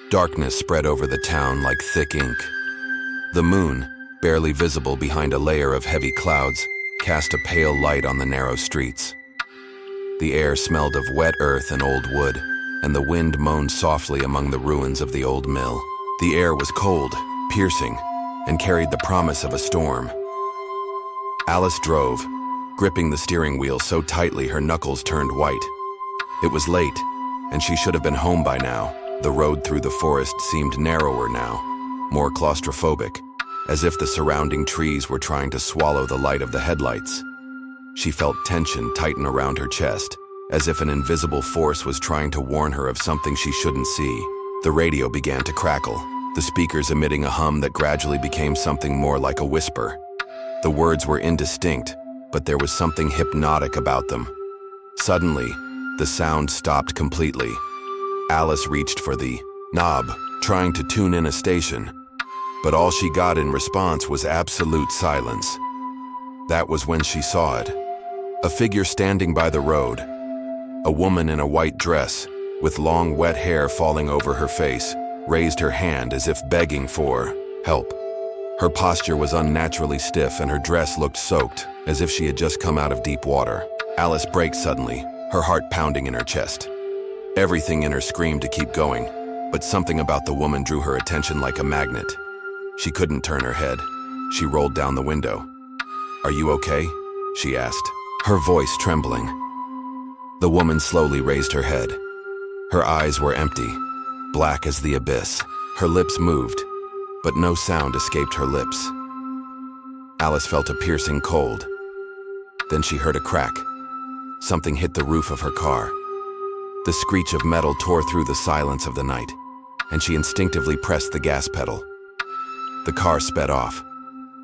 Darkness spread over the town like thick ink. The moon, barely visible behind a layer of heavy clouds, cast a pale light on the narrow streets. The air smelled of wet earth and old wood, and the wind moaned softly among the ruins of the old mill. The air was cold, piercing, and carried the promise of a storm. Alice drove, gripping the steering wheel so tightly her knuckles turned white. It was late, and she should have been home by now. The road through the forest seemed narrower now, more claustrophobic, as if the surrounding trees were trying to swallow the light of the headlights. She felt tension tighten around her chest, as if an invisible force was trying to warn her of something she shouldn't see. The radio began to crackle, the speakers emitting a hum that gradually became something more like a whisper. The words were indistinct, but there was something hypnotic about them. Suddenly, the sound stopped completely. Alice reached for the knob, trying to tune in a station, but all she got in response was absolute silence. That was when she saw it. A figure standing by the road. A woman in a white dress, with long wet hair falling over her face, raised her hand as if begging for help. Her posture was unnaturally stiff and her dress looked soaked, as if she had just come out of deep water. Alice braked suddenly, her heart pounding in her chest. Everything in her screamed to keep going, but something about the woman drew her attention like a magnet. She couldn't turn her head. She rolled down the window. "Are you okay?" she asked, her voice trembling. The woman slowly raised her head. Her eyes were empty, black as the abyss. Her lips moved, but no sound escaped her lips. Alice felt a piercing cold. Then she heard a crack. Something hit the roof of her car. The screech of metal tore through the silence of the night, and she instinctively pressed the gas pedal. The car sped off,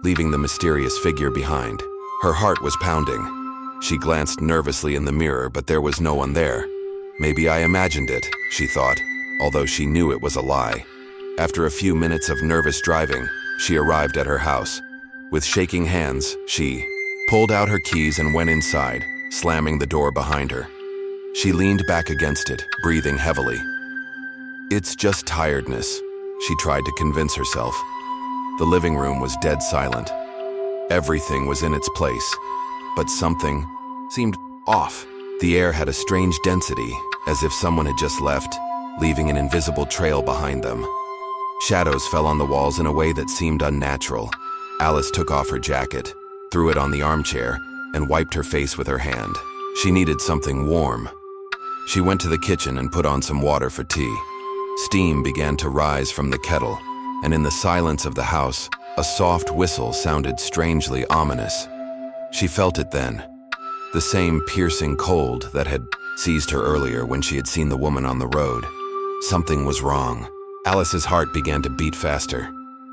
leaving the mysterious figure behind. Her heart was pounding. She glanced nervously in the mirror, but there was no one there. Maybe I imagined it, she thought, although she knew it was a lie. After a few minutes of nervous driving, she arrived at her house. With shaking hands, she pulled out her keys and went inside, slamming the door behind her. She leaned back against it, breathing heavily. "It's just tiredness," she tried to convince herself. The living room was dead silent. Everything was in its place, but something seemed off. The air had a strange density, as if someone had just left, leaving an invisible trail behind them. Shadows fell on the walls in a way that seemed unnatural. Alice took off her jacket, threw it on the armchair, and wiped her face with her hand. She needed something warm. She went to the kitchen and put on some water for tea. Steam began to rise from the kettle, and in the silence of the house, a soft whistle sounded strangely ominous. She felt it then, the same piercing cold that had seized her earlier when she had seen the woman on the road. Something was wrong. Alice's heart began to beat faster.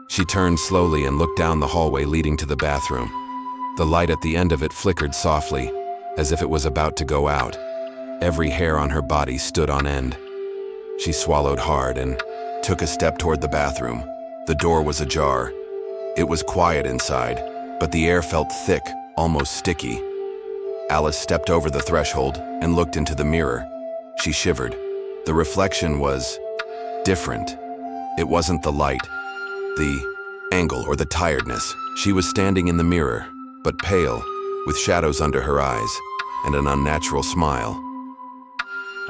She turned slowly and looked down the hallway leading to the bathroom. The light at the end of it flickered softly, as if it was about to go out. Every hair on her body stood on end. She swallowed hard and took a step toward the bathroom. The door was ajar. It was quiet inside, but the air felt thick, almost sticky. Alice stepped over the threshold and looked into the mirror. She shivered. The reflection was different. It wasn't the light, the angle, or the tiredness. She was standing in the mirror, but pale, with shadows under her eyes and an unnatural smile.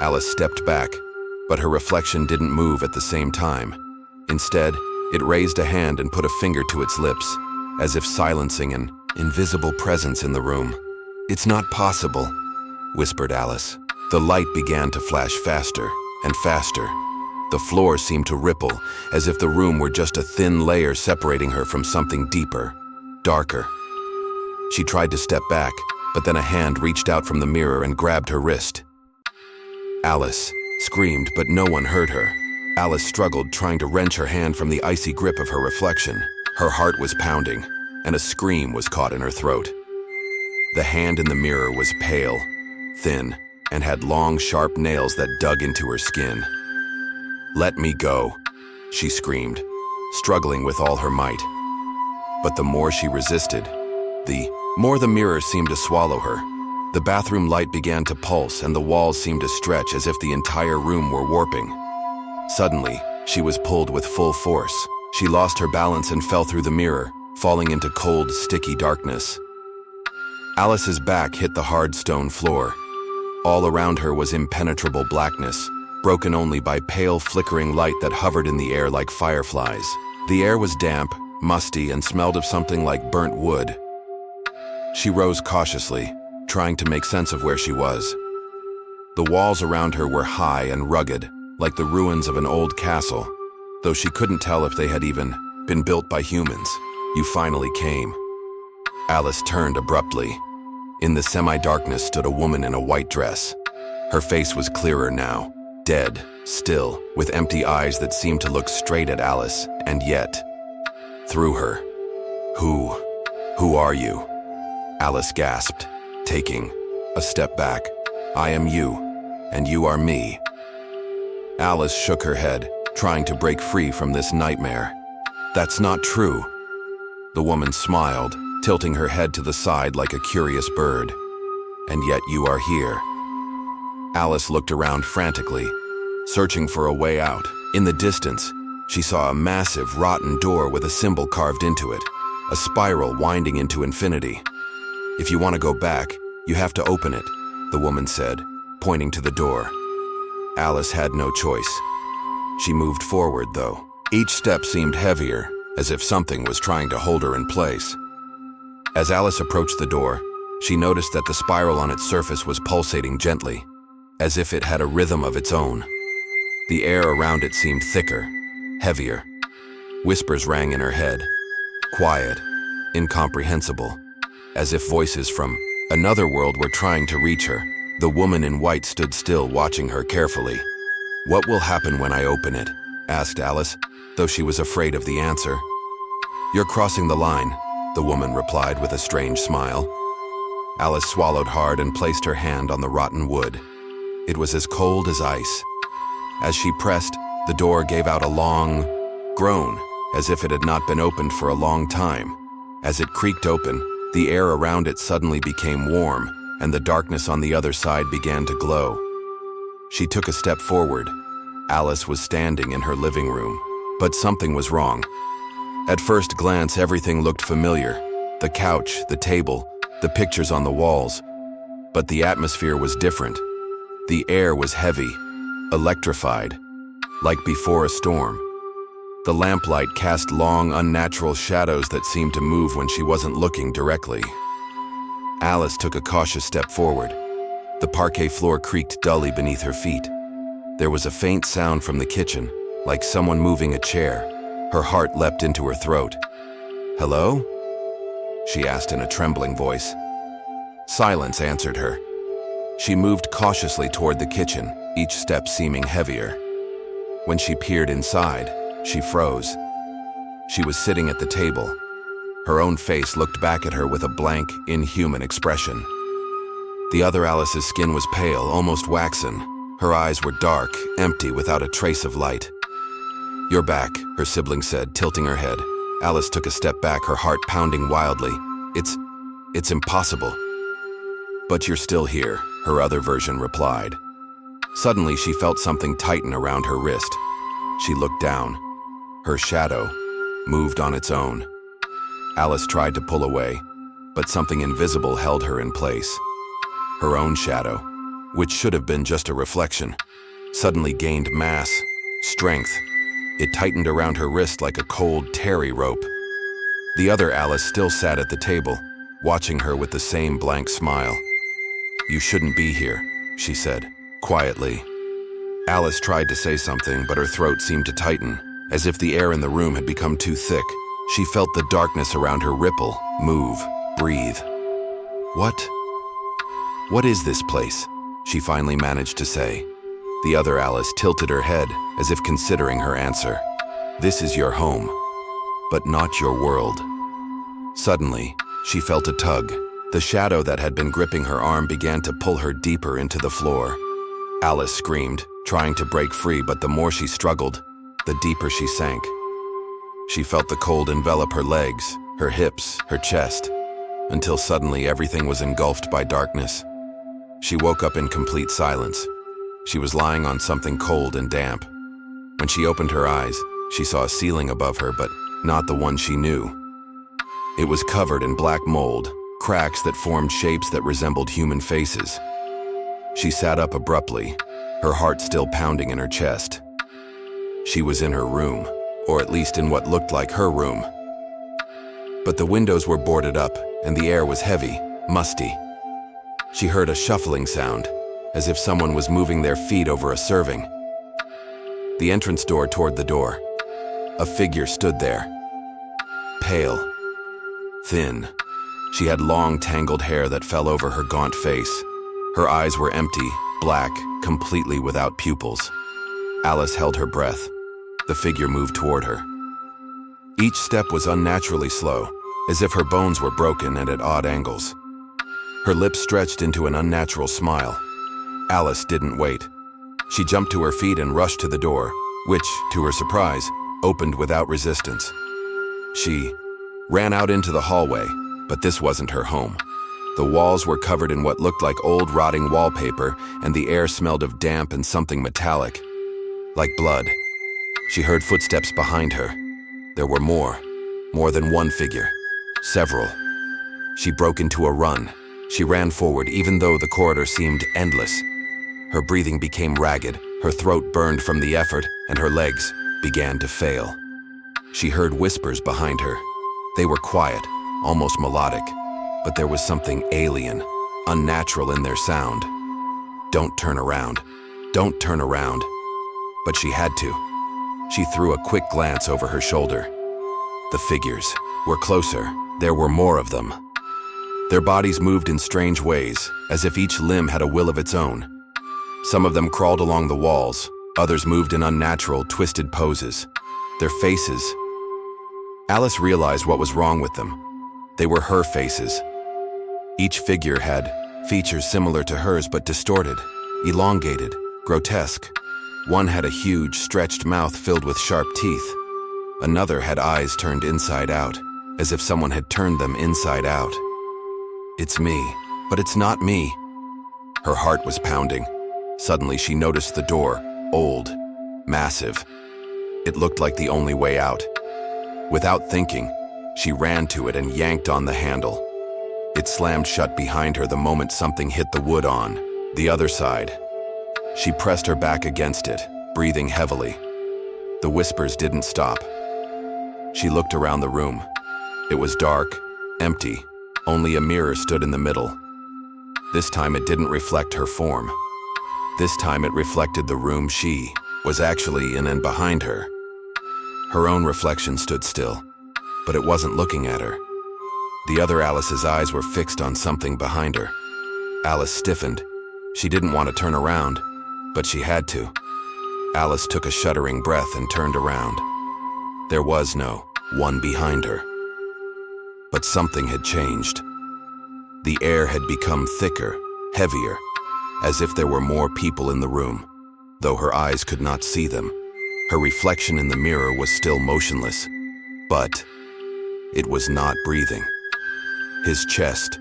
Alice stepped back, but her reflection didn't move at the same time. Instead, it raised a hand and put a finger to its lips, as if silencing an invisible presence in the room. "It's not possible," whispered Alice. The light began to flash faster and faster. The floor seemed to ripple, as if the room were just a thin layer separating her from something deeper, darker. She tried to step back, but then a hand reached out from the mirror and grabbed her wrist. Alice screamed, but no one heard her. Alice struggled, trying to wrench her hand from the icy grip of her reflection. Her heart was pounding, and a scream was caught in her throat. The hand in the mirror was pale, thin, and had long, sharp nails that dug into her skin. "Let me go," she screamed, struggling with all her might. But the more she resisted, the more the mirror seemed to swallow her. The bathroom light began to pulse, and the walls seemed to stretch as if the entire room were warping. Suddenly, She was pulled with full force. She lost her balance and fell through the mirror, falling into cold, sticky darkness. Alice's back hit the hard stone floor. All around her was impenetrable blackness, broken only by pale, flickering light that hovered in the air like fireflies. The air was damp, musty, and smelled of something like burnt wood. She rose cautiously, trying to make sense of where she was. The walls around her were high and rugged, like the ruins of an old castle, though she couldn't tell if they had even been built by humans. You finally came. Alice turned abruptly. In the semi-darkness stood a woman in a white dress. Her face was clearer now, dead, still, with empty eyes that seemed to look straight at Alice, and yet, through her. Who are you? Alice gasped, taking a step back. I am you, and you are me. Alice shook her head, trying to break free from this nightmare. That's not true. The woman smiled, tilting her head to the side like a curious bird. And yet you are here. Alice looked around frantically, searching for a way out. In the distance, she saw a massive, rotten door with a symbol carved into it, a spiral winding into infinity. If you want to go back, you have to open it, the woman said, pointing to the door. Alice had no choice. She moved forward, though. Each step seemed heavier, as if something was trying to hold her in place. As Alice approached the door, she noticed that the spiral on its surface was pulsating gently, as if it had a rhythm of its own. The air around it seemed thicker, heavier. Whispers rang in her head, quiet, incomprehensible, as if voices from another world were trying to reach her. The woman in white stood still, watching her carefully. What will happen when I open it? Asked Alice, though she was afraid of the answer. You're crossing the line, the woman replied with a strange smile. Alice swallowed hard and placed her hand on the rotten wood. It was as cold as ice. As she pressed, the door gave out a long groan, as if it had not been opened for a long time. As it creaked open, the air around it suddenly became warm, and the darkness on the other side began to glow. She took a step forward. Alice was standing in her living room, but something was wrong. At first glance, everything looked familiar. The couch, the table, the pictures on the walls. But the atmosphere was different. The air was heavy, electrified, like before a storm. The lamplight cast long, unnatural shadows that seemed to move when she wasn't looking directly. Alice took a cautious step forward. The parquet floor creaked dully beneath her feet. There was a faint sound from the kitchen, like someone moving a chair. Her heart leapt into her throat. "Hello?" she asked in a trembling voice. Silence answered her. She moved cautiously toward the kitchen, each step seeming heavier. When she peered inside, she froze. She was sitting at the table. Her own face looked back at her with a blank, inhuman expression. The other Alice's skin was pale, almost waxen. Her eyes were dark, empty, without a trace of light. "You're back," her sibling said, tilting her head. Alice took a step back, her heart pounding wildly. It's impossible." "But you're still here," her other version replied. Suddenly, she felt something tighten around her wrist. She looked down. Her shadow moved on its own. Alice tried to pull away, but something invisible held her in place. Her own shadow, which should have been just a reflection, suddenly gained mass, strength. It tightened around her wrist like a cold, tarry rope. The other Alice still sat at the table, watching her with the same blank smile. "You shouldn't be here," she said, quietly. Alice tried to say something, but her throat seemed to tighten, as if the air in the room had become too thick. She felt the darkness around her ripple, move, breathe. What is this place?" she finally managed to say. The other Alice tilted her head, as if considering her answer. "This is your home, but not your world." Suddenly, she felt a tug. The shadow that had been gripping her arm began to pull her deeper into the floor. Alice screamed, trying to break free, but the more she struggled, the deeper she sank. She felt the cold envelop her legs, her hips, her chest, until suddenly everything was engulfed by darkness. She woke up in complete silence. She was lying on something cold and damp. When she opened her eyes, she saw a ceiling above her, but not the one she knew. It was covered in black mold, cracks that formed shapes that resembled human faces. She sat up abruptly, her heart still pounding in her chest. She was in her room, or at least in what looked like her room. But the windows were boarded up, and the air was heavy, musty. She heard a shuffling sound, as if someone was moving their feet over a serving. The entrance door toward the door. A figure stood there. Pale. Thin. She had long, tangled hair that fell over her gaunt face. Her eyes were empty, black, completely without pupils. Alice held her breath. The figure moved toward her. Each step was unnaturally slow, as if her bones were broken and at odd angles. Her lips stretched into an unnatural smile. Alice didn't wait. She jumped to her feet and rushed to the door, which, to her surprise, opened without resistance. She ran out into the hallway, but this wasn't her home. The walls were covered in what looked like old, rotting wallpaper, and the air smelled of damp and something metallic, like blood. She heard footsteps behind her. There were more than one figure, several. She broke into a run. She ran forward, even though the corridor seemed endless. Her breathing became ragged, her throat burned from the effort, and her legs began to fail. She heard whispers behind her. They were quiet, almost melodic, but there was something alien, unnatural in their sound. Don't turn around. Don't turn around. But she had to. She threw a quick glance over her shoulder. The figures were closer. There were more of them. Their bodies moved in strange ways, as if each limb had a will of its own. Some of them crawled along the walls, others moved in unnatural, twisted poses. Their faces. Alice realized what was wrong with them. They were her faces. Each figure had features similar to hers but distorted, elongated, grotesque. One had a huge, stretched mouth filled with sharp teeth. Another had eyes turned inside out, as if someone had turned them inside out. It's me, but it's not me. Her heart was pounding. Suddenly she noticed the door, old, massive. It looked like the only way out. Without thinking, she ran to it and yanked on the handle. It slammed shut behind her the moment something hit the wood on the other side. She pressed her back against it, breathing heavily. The whispers didn't stop. She looked around the room. It was dark, empty. Only a mirror stood in the middle. This time it didn't reflect her form. This time it reflected the room she was actually in, and behind her. Her own reflection stood still, but it wasn't looking at her. The other Alice's eyes were fixed on something behind her. Alice stiffened. She didn't want to turn around, but she had to. Alice took a shuddering breath and turned around. There was no one behind her. But something had changed. The air had become thicker, heavier, as if there were more people in the room, though her eyes could not see them. Her reflection in the mirror was still motionless, but it was not breathing. His chest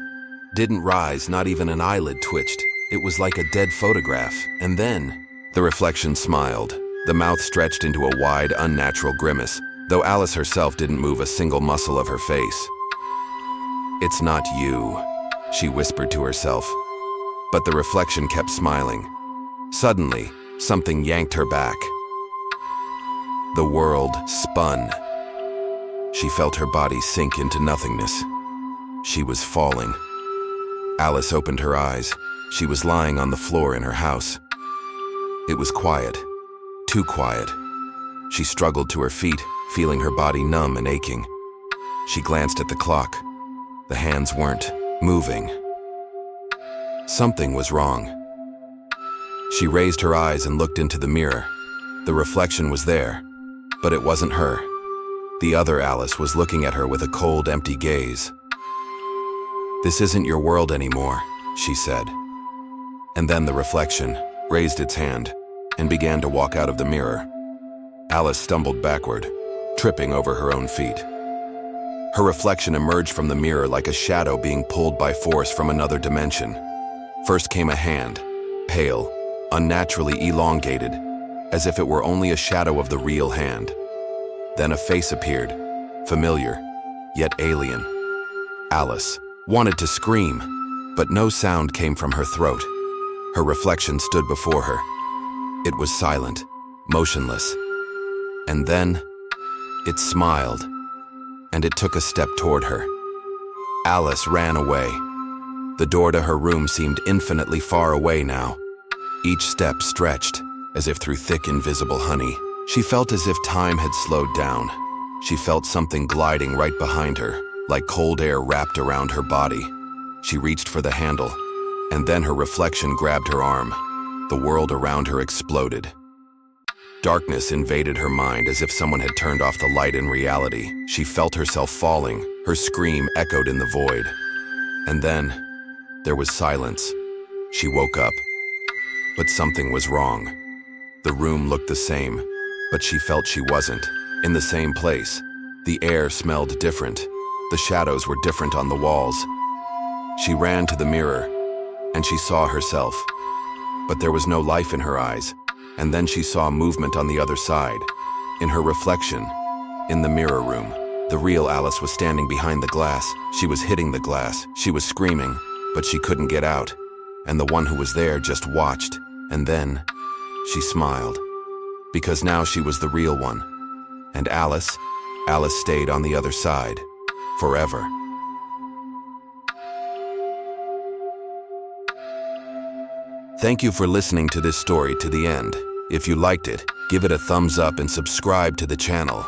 didn't rise, not even an eyelid twitched. It was like a dead photograph, and then the reflection smiled. The mouth stretched into a wide, unnatural grimace, though Alice herself didn't move a single muscle of her face. "It's not you," she whispered to herself. But the reflection kept smiling. Suddenly, something yanked her back. The world spun. She felt her body sink into nothingness. She was falling. Alice opened her eyes. She was lying on the floor in her house. It was quiet, too quiet. She struggled to her feet, feeling her body numb and aching. She glanced at the clock. The hands weren't moving. Something was wrong. She raised her eyes and looked into the mirror. The reflection was there, but it wasn't her. The other Alice was looking at her with a cold, empty gaze. "This isn't your world anymore," she said. And then the reflection raised its hand and began to walk out of the mirror. Alice stumbled backward, tripping over her own feet. Her reflection emerged from the mirror like a shadow being pulled by force from another dimension. First came a hand, pale, unnaturally elongated. as if it were only a shadow of the real hand. Then a face appeared, familiar, yet alien. Alice wanted to scream, but no sound came from her throat. Her reflection stood before her. It was silent, motionless. And then, it smiled, and it took a step toward her. Alice ran away. The door to her room seemed infinitely far away now. Each step stretched, as if through thick, invisible honey. She felt as if time had slowed down. She felt something gliding right behind her, like cold air wrapped around her body. She reached for the handle, and then her reflection grabbed her arm. The world around her exploded. Darkness invaded her mind as if someone had turned off the light in reality. She felt herself falling. Her scream echoed in the void. And then, there was silence. She woke up. But something was wrong. The room looked the same, but she felt she wasn't. In the same place, the air smelled different. The shadows were different on the walls. She ran to the mirror, and she saw herself. But there was no life in her eyes. And then she saw movement on the other side. In her reflection, in the mirror room, the real Alice was standing behind the glass. She was hitting the glass. She was screaming, but she couldn't get out. And the one who was there just watched. And then, she smiled. Because now she was the real one. And Alice stayed on the other side. Forever. Thank you for listening to this story to the end. If you liked it, give it a thumbs up and subscribe to the channel.